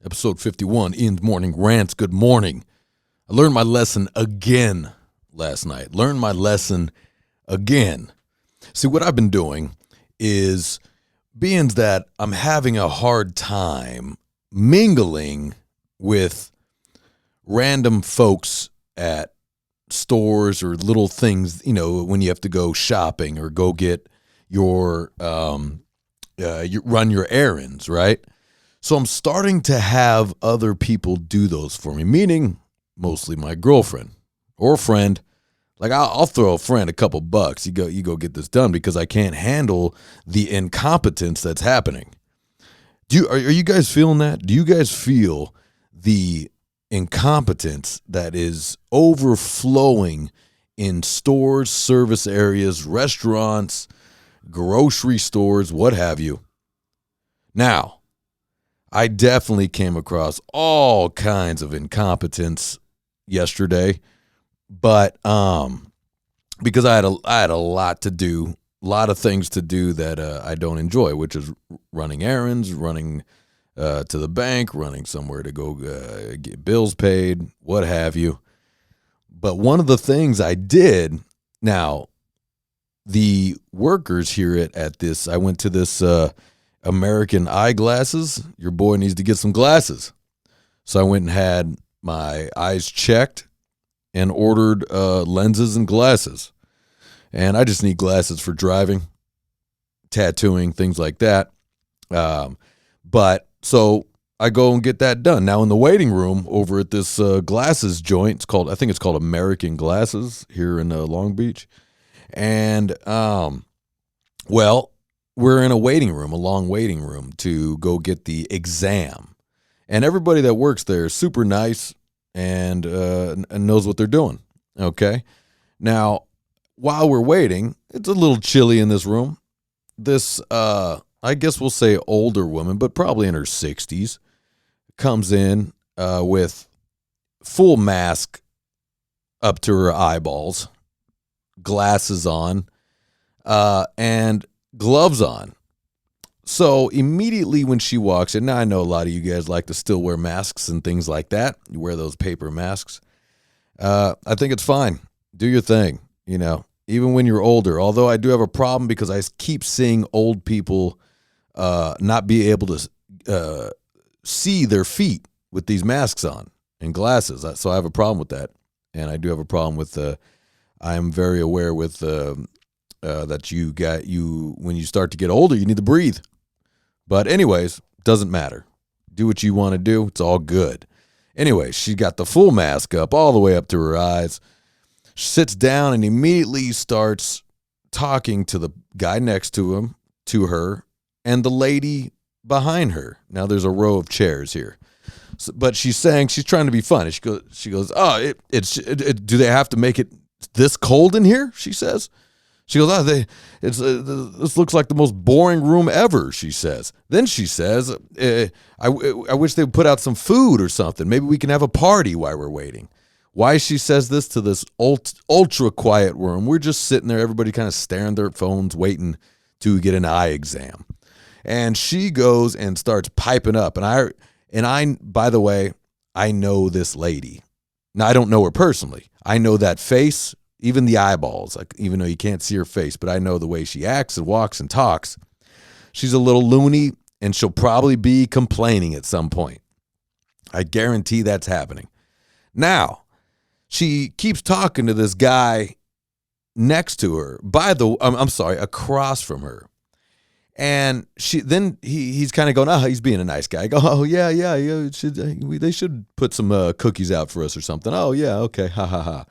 Episode 51, Ian's Morning Rants. Good morning. I learned my lesson again last night. Learned my lesson again. See, what I've been doing is, being that I'm having a hard time mingling with random folks at stores or little things, when you have to go shopping or go get your, you run your errands, right? So I'm starting to have other people do those for me, meaning mostly my girlfriend or friend. Like I'll throw a friend a couple bucks. You go get this done because I can't handle the incompetence that's happening. Are you guys feeling that? Do you guys feel the incompetence that is overflowing in stores, service areas, restaurants, grocery stores, what have you? Now, I definitely came across all kinds of incompetence yesterday, but because I had a lot to do, a lot of things to do that I don't enjoy, which is running errands, running to the bank, running somewhere to go get bills paid, what have you. But one of the things I did, now the workers here at this, I went to this American eyeglasses. Your boy needs to get some glasses. So I went and had my eyes checked and ordered lenses and glasses. And I just need glasses for driving, tattooing, things like that. But so I go and get that done. Now in the waiting room over at this glasses joint, I think it's called American Glasses here in Long Beach. And we're in a long waiting room to go get the exam. And everybody that works there is super nice and knows what they're doing. Okay. Now, while we're waiting, it's a little chilly in this room. This, I guess we'll say older woman, but probably in her 60s, comes in with full mask up to her eyeballs, glasses on, and gloves on. So immediately when she walks in, now I know a lot of you guys like to still wear masks and things like that. You wear those paper masks. I think it's fine. Do your thing, even when you're older. Although I do have a problem because I keep seeing old people not be able to see their feet with these masks on and glasses. So I have a problem with that. And I do have a problem with, I am very aware with that when you start to get older, you need to breathe. But anyways, doesn't matter. Do what you want to do. It's all good. Anyway, she got the full mask up all the way up to her eyes. She sits down and immediately starts talking to the guy next to her, and the lady behind her. Now there's a row of chairs here. But she's trying to be funny. She goes, oh, do they have to make it this cold in here? She says. She goes, this looks like the most boring room ever, she says. Then she says, I wish they would put out some food or something. Maybe we can have a party while we're waiting. Why she says this to this ultra quiet room? We're just sitting there, everybody kind of staring at their phones, waiting to get an eye exam. And she goes and starts piping up. And I, by the way, I know this lady. Now, I don't know her personally. I know that face. Even the eyeballs, even though you can't see her face, but I know the way she acts and walks and talks. She's a little loony, and she'll probably be complaining at some point. I guarantee that's happening. Now, she keeps talking to this guy next to her, across from her. And he's kind of going, he's being a nice guy. I go, oh, yeah, they should put some cookies out for us or something. Oh, yeah, okay, ha, ha, ha.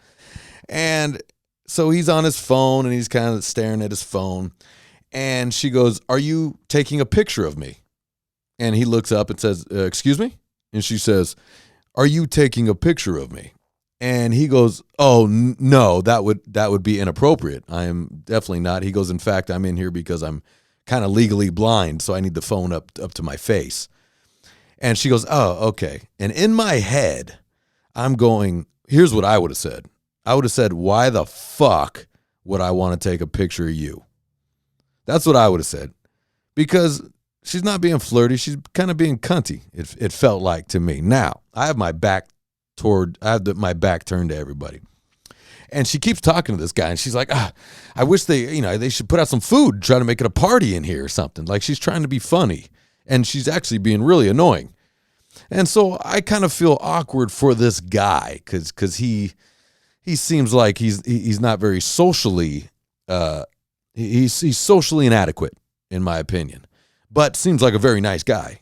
And so he's on his phone and he's kind of staring at his phone. And she goes, are you taking a picture of me? And he looks up and says, excuse me? And she says, are you taking a picture of me? And he goes, oh, no, that would be inappropriate. I am definitely not. He goes, in fact, I'm in here because I'm kind of legally blind, so I need the phone up to my face. And she goes, oh, okay. And in my head, I'm going, here's what I would have said. I would have said, why the fuck would I want to take a picture of you? That's what I would have said. Because she's not being flirty. She's kind of being cunty. It felt like to me. Now I have my back my back turned to everybody. And she keeps talking to this guy, and she's like, I wish they should put out some food, try to make it a party in here or something. Like, she's trying to be funny, and she's actually being really annoying. And so I kind of feel awkward for this guy because he seems like he's not very socially, he's socially inadequate, in my opinion, but seems like a very nice guy.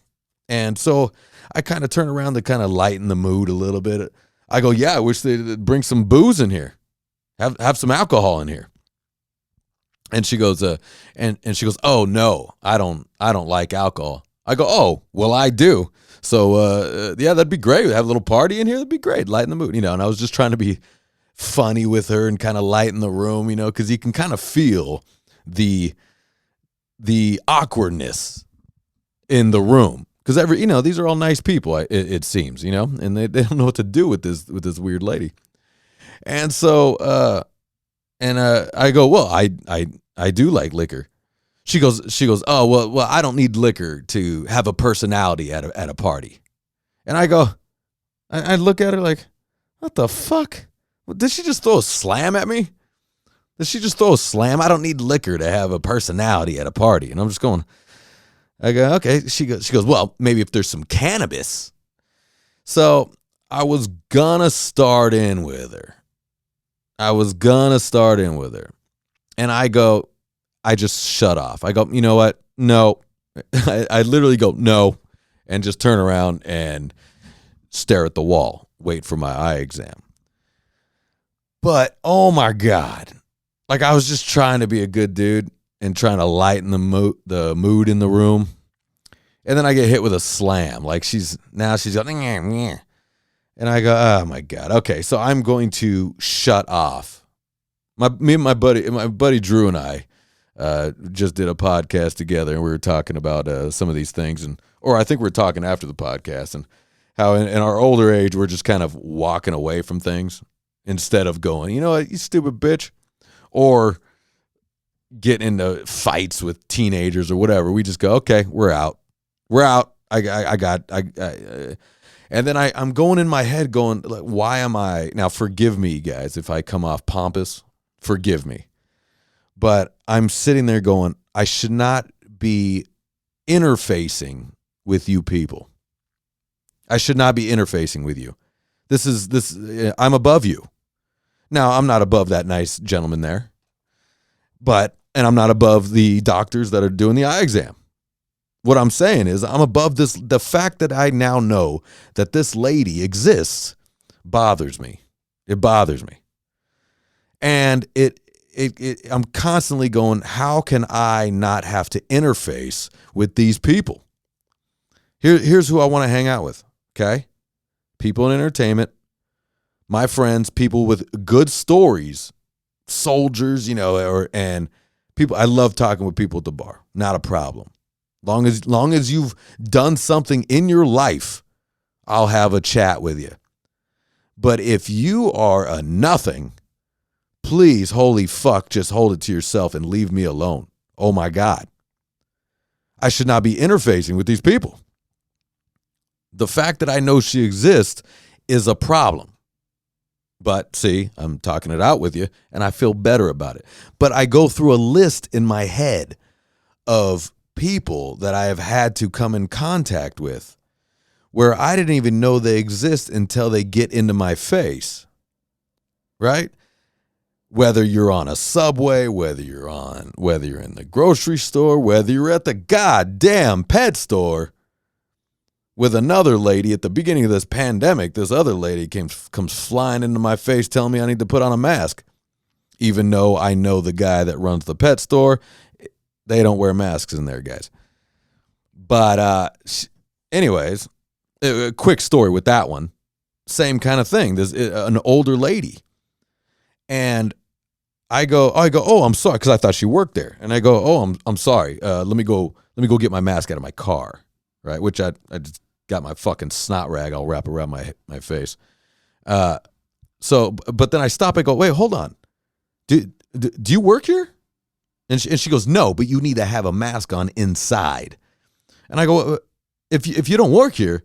And so I kind of turn around to kind of lighten the mood a little bit. I go, yeah, I wish they'd bring some booze in here. Have some alcohol in here. And she goes, and she goes, oh no, I don't like alcohol. I go, oh, well, I do. So yeah, that'd be great. Have a little party in here. That'd be great. Lighten the mood, And I was just trying to be funny with her and kind of lighten the room, because you can kind of feel the awkwardness in the room. Because these are all nice people, it seems, and they don't know what to do with this weird lady. And so, I go, well, I do like liquor. She goes, oh, well, I don't need liquor to have a personality at a party. And I go, I look at her like, what the fuck? Did she just throw a slam at me? Did she just throw a slam? I don't need liquor to have a personality at a party. And I'm just going, I go, okay. She goes, well, maybe if there's some cannabis. So I was gonna start in with her. And I just shut off. I go, you know what? No. I literally go, no, and just turn around and stare at the wall, wait for my eye exam. But, oh my God. Like, I was just trying to be a good dude and trying to lighten the mood in the room. And then I get hit with a slam. Like, she's going, yeah. And I go, oh my God. Okay, so I'm going to shut off. My buddy Drew and I just did a podcast together, and we were talking about some of these things, or I think we were talking after the podcast, and how in our older age we're just kind of walking away from things instead of going, you know what, you stupid bitch, or getting into fights with teenagers or whatever. We just go, okay, we're out. And then I'm going in my head going, like, why am I now? Forgive me, guys, if I come off pompous. Forgive me. But I'm sitting there going, I should not be interfacing with you people. I should not be interfacing with you. I'm above you. Now, I'm not above that nice gentleman there. And I'm not above the doctors that are doing the eye exam. What I'm saying is I'm above this. The fact that I now know that this lady exists bothers me. It bothers me. And I'm constantly going, how can I not have to interface with these people? Here's who I want to hang out with, okay? People in entertainment, my friends, people with good stories, soldiers, and people. I love talking with people at the bar. Not a problem. Long as you've done something in your life, I'll have a chat with you. But if you are a nothing, please, holy fuck, just hold it to yourself and leave me alone. Oh my God. I should not be interfacing with these people. The fact that I know she exists is a problem. But see, I'm talking it out with you and I feel better about it. But I go through a list in my head of people that I have had to come in contact with where I didn't even know they exist until they get into my face. Right? Whether you're on a subway, whether you're in the grocery store, whether you're at the goddamn pet store with another lady at the beginning of this pandemic, this other lady comes flying into my face telling me I need to put on a mask. Even though I know the guy that runs the pet store, they don't wear masks in there, guys. But anyways, a quick story with that one. Same kind of thing. There's an older lady. And I go, oh, I'm sorry, because I thought she worked there. And I go, oh, I'm sorry. Let me go get my mask out of my car, right? Which I just got my fucking snot rag. I'll wrap around my face. But then I stop. I go, wait, hold on. Do you work here? And she goes, no, but you need to have a mask on inside. And I go, if you don't work here,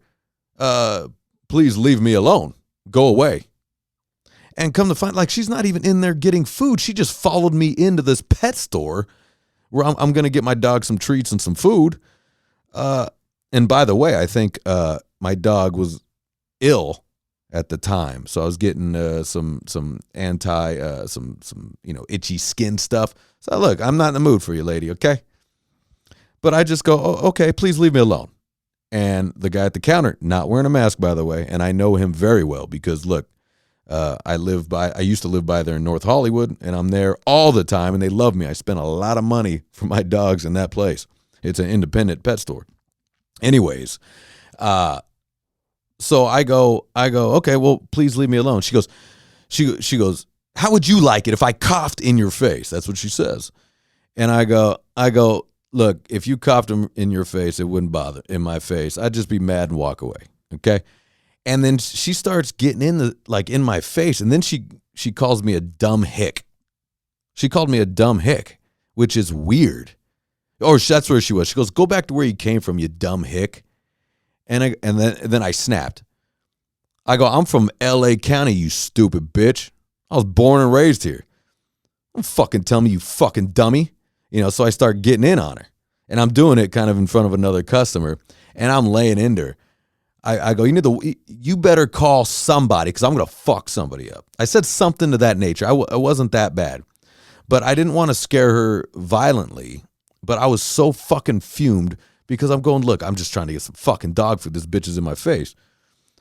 please leave me alone. Go away. And come to find, like, she's not even in there getting food. She just followed me into this pet store where I'm going to get my dog some treats and some food. And by the way, I think my dog was ill at the time, so I was getting some itchy skin stuff. So look, I'm not in the mood for you, lady, okay? But I just go, oh, okay, please leave me alone. And the guy at the counter, not wearing a mask, by the way, and I know him very well because look, I used to live by there in North Hollywood, and I'm there all the time, and they love me. I spent a lot of money for my dogs in that place. It's an independent pet store. Anyways, so I go, okay, well, please leave me alone. She goes, how would you like it if I coughed in your face? That's what she says. And I go, look, if you coughed in your face, it wouldn't bother in my face. I'd just be mad and walk away. Okay. And then she starts getting in my face. And then she calls me a dumb hick. She called me a dumb hick, which is weird. Or that's where she was. She goes, go back to where you came from, you dumb hick. And then I snapped. I go, I'm from L.A. County, you stupid bitch. I was born and raised here. Don't fucking tell me, you fucking dummy. So I start getting in on her. And I'm doing it kind of in front of another customer. And I'm laying into her. I go, you better call somebody because I'm going to fuck somebody up. I said something to that nature. I wasn't that bad. But I didn't want to scare her violently. But I was so fucking fumed because I'm going, look, I'm just trying to get some fucking dog food. This bitch is in my face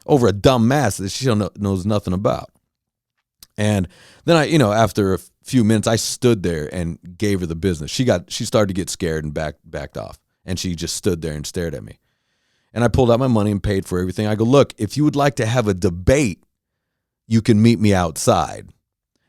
over a dumb mask that she knows nothing about. And then after a few minutes, I stood there and gave her the business. She started to get scared and backed off. And she just stood there and stared at me. And I pulled out my money and paid for everything. I go, look, if you would like to have a debate, you can meet me outside.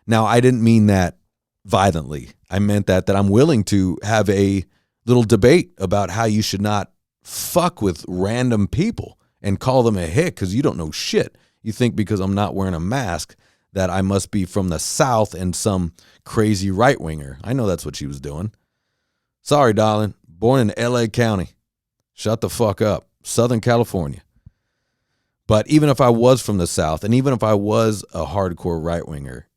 Now, I didn't mean that violently. I meant that I'm willing to have a little debate about how you should not fuck with random people and call them a hick because you don't know shit. You think because I'm not wearing a mask that I must be from the South and some crazy right-winger. I know that's what she was doing. Sorry, darling. Born in L.A. County. Shut the fuck up. Southern California. But even if I was from the South and even if I was a hardcore right-winger,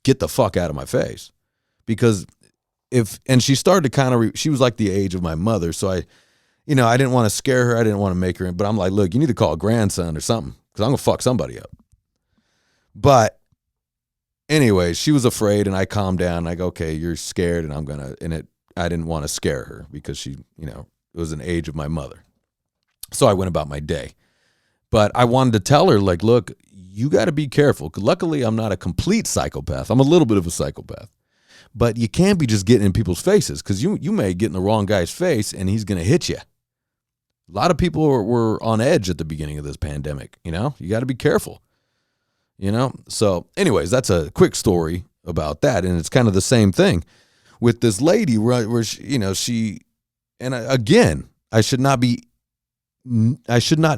get the fuck out of my face. Because and she started to kind of, she was like the age of my mother. So I didn't want to scare her. I didn't want to make her, but I'm like, look, you need to call a grandson or something because I'm going to fuck somebody up. But anyway, she was afraid and I calmed down. And I go, okay, you're scared and I didn't want to scare her because she, it was an age of my mother. So I went about my day. But I wanted to tell her, like, look, you got to be careful. Luckily, I'm not a complete psychopath. I'm a little bit of a psychopath. But you can't be just getting in people's faces because you may get in the wrong guy's face and he's going to hit you. A lot of people were on edge at the beginning of this pandemic. You got to be careful. So anyways, that's a quick story about that. And it's kind of the same thing with this lady where she and again, I should not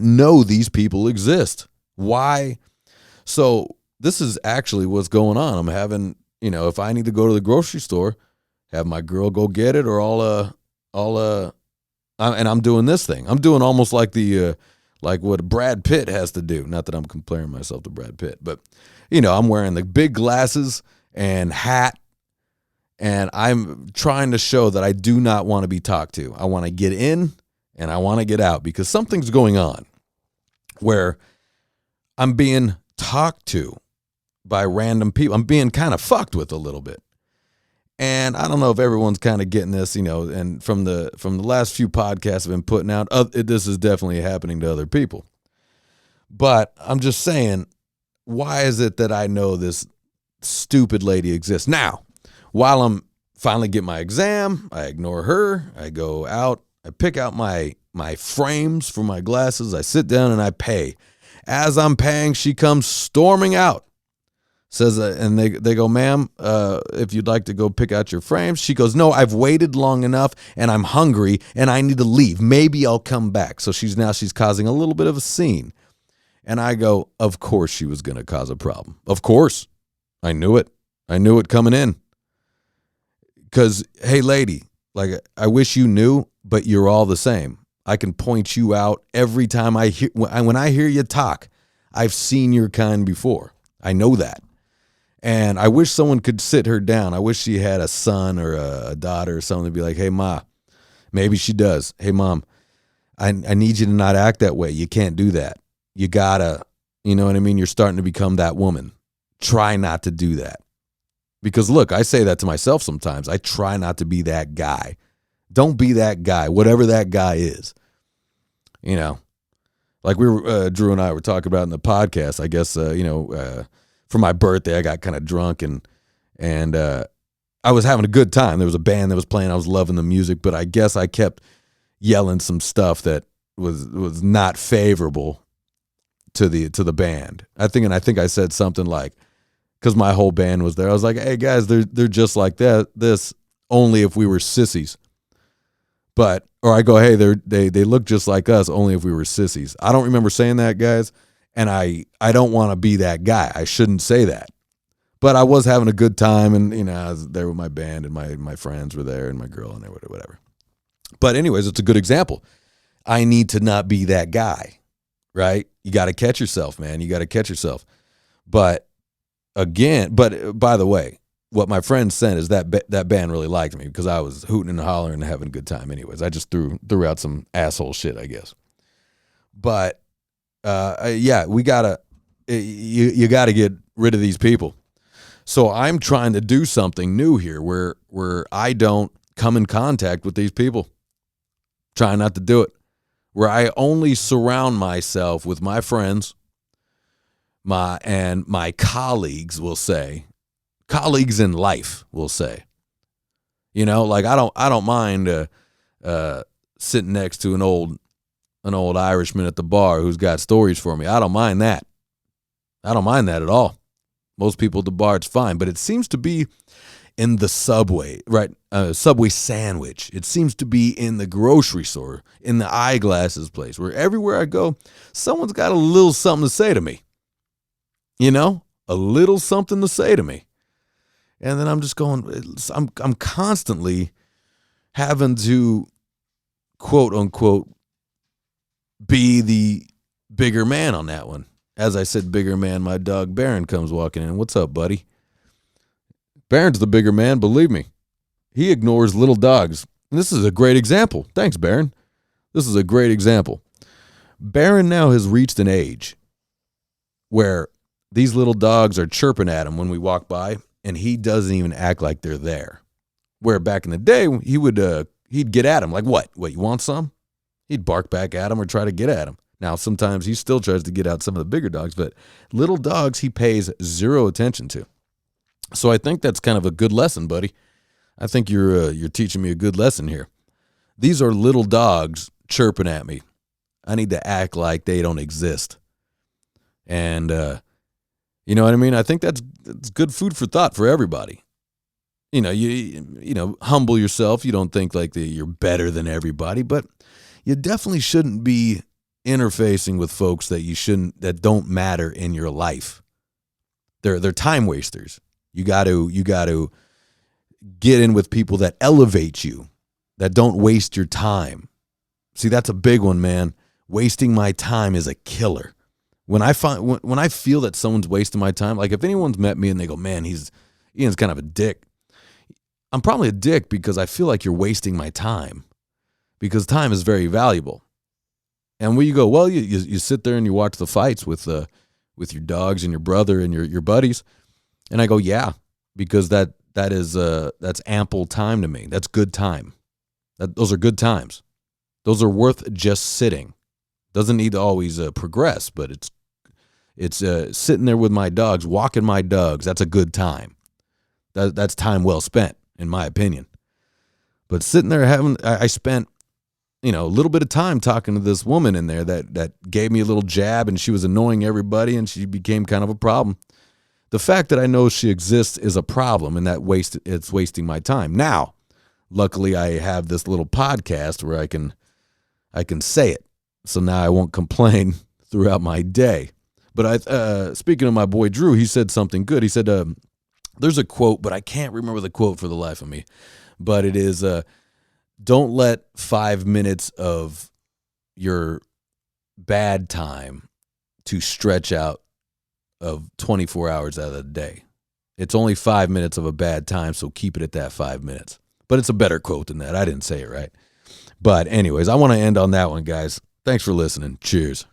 know these people exist. Why? So this is actually what's going on. I'm having, if I need to go to the grocery store, have my girl go get it, or and I'm doing this thing. I'm doing almost like like what Brad Pitt has to do. Not that I'm comparing myself to Brad Pitt, but I'm wearing the big glasses and hat, and I'm trying to show that I do not want to be talked to. I want to get in and I want to get out because something's going on where I'm being talked to by random people. I'm being kind of fucked with a little bit. And I don't know if everyone's kind of getting this, and from the last few podcasts I've been putting out, this is definitely happening to other people. But I'm just saying, why is it that I know this stupid lady exists? Now, while I'm finally get my exam, I ignore her. I go out. I pick out my frames for my glasses. I sit down and I pay. As I'm paying, she comes storming out. Says, and they go, ma'am, if you'd like to go pick out your frames. She goes, no, I've waited long enough and I'm hungry and I need to leave. Maybe I'll come back. So she's causing a little bit of a scene. And I go, of course she was going to cause a problem. Of course. I knew it. I knew it coming in. Because, hey, lady, like, I wish you knew, but you're all the same. I can point you out every time when I hear you talk. I've seen your kind before. I know that. And I wish someone could sit her down. I wish she had a son or a daughter or something to be like, hey, Ma, maybe she does. Hey, Mom, I need you to not act that way. You can't do that. You gotta, you know what I mean? You're starting to become that woman. Try not to do that. Because look, I say that to myself sometimes. I try not to be that guy. Don't be that guy, whatever that guy is. You know, like Drew and I were talking about in the podcast. I guess, for my birthday, I got kind of drunk and I was having a good time. There was a band that was playing. I was loving the music, but I guess I kept yelling some stuff that was not favorable to the band. I think I said something like, because my whole band was there, I was like, hey guys, they're just like that. This only if we were sissies. Or I go, hey, they look just like us only if we were sissies. I don't remember saying that, guys, and I don't want to be that guy. I shouldn't say that. But I was having a good time, and I was there with my band, and my friends were there, and my girl, and whatever. But anyways, it's a good example. I need to not be that guy, right? You got to catch yourself, man. You got to catch yourself. But by the way, what my friend said is that band really liked me because I was hooting and hollering and having a good time anyways. I just threw out some asshole shit, I guess. But, we got to, you got to get rid of these people. So I'm trying to do something new here where I don't come in contact with these people. Trying not to do it. Where I only surround myself with my friends, my colleagues, will say, colleagues in life, will say. Like I don't mind sitting next to an old Irishman at the bar who's got stories for me. I don't mind that. I don't mind that at all. Most people at the bar, it's fine, but it seems to be in the Subway, right? Subway sandwich. It seems to be in the grocery store, in the eyeglasses place, where everywhere I go, someone's got a little something to say to me. A little something to say to me. And then I'm just going, I'm constantly having to, quote unquote, be the bigger man on that one. As I said, bigger man, my dog Baron comes walking in. What's up, buddy? Baron's the bigger man, believe me. He ignores little dogs. And this is a great example. Thanks, Baron. This is a great example. Baron now has reached an age where these little dogs are chirping at him when we walk by, and he doesn't even act like they're there. Where back in the day, he'd get at him. Like, what, you want some? He'd bark back at him or try to get at him. Now, sometimes he still tries to get out some of the bigger dogs, but little dogs he pays zero attention to. So I think that's kind of a good lesson, buddy. I think you're teaching me a good lesson here. These are little dogs chirping at me. I need to act like they don't exist. And you know what I mean? I think that's good food for thought for everybody. You humble yourself. You don't think like you're better than everybody, but you definitely shouldn't be interfacing with folks that don't matter in your life. They're time wasters. You got to get in with people that elevate you, that don't waste your time. See, that's a big one, man. Wasting my time is a killer. When I feel that someone's wasting my time, like if anyone's met me and they go, man, Ian's kind of a dick. I'm probably a dick because I feel like you're wasting my time, because time is very valuable. And when you go, well, you sit there and you watch the fights with your dogs and your brother and your buddies. And I go, yeah, because that's ample time to me. That's good time. Those are good times. Those are worth just sitting. Doesn't need to always progress, but it's sitting there with my dogs, walking my dogs. That's a good time. That's time well spent, in my opinion. But sitting there I spent, a little bit of time talking to this woman in there that gave me a little jab, and she was annoying everybody, and she became kind of a problem. The fact that I know she exists is a problem, and it's wasting my time. Now, luckily, I have this little podcast where I can say it, so now I won't complain throughout my day. But speaking of my boy Drew, he said something good. He said, there's a quote, but I can't remember the quote for the life of me. But it is, don't let 5 minutes of your bad time to stretch out of 24 hours out of the day. It's only 5 minutes of a bad time, so keep it at that 5 minutes. But it's a better quote than that. I didn't say it right. But anyways, I want to end on that one, guys. Thanks for listening. Cheers.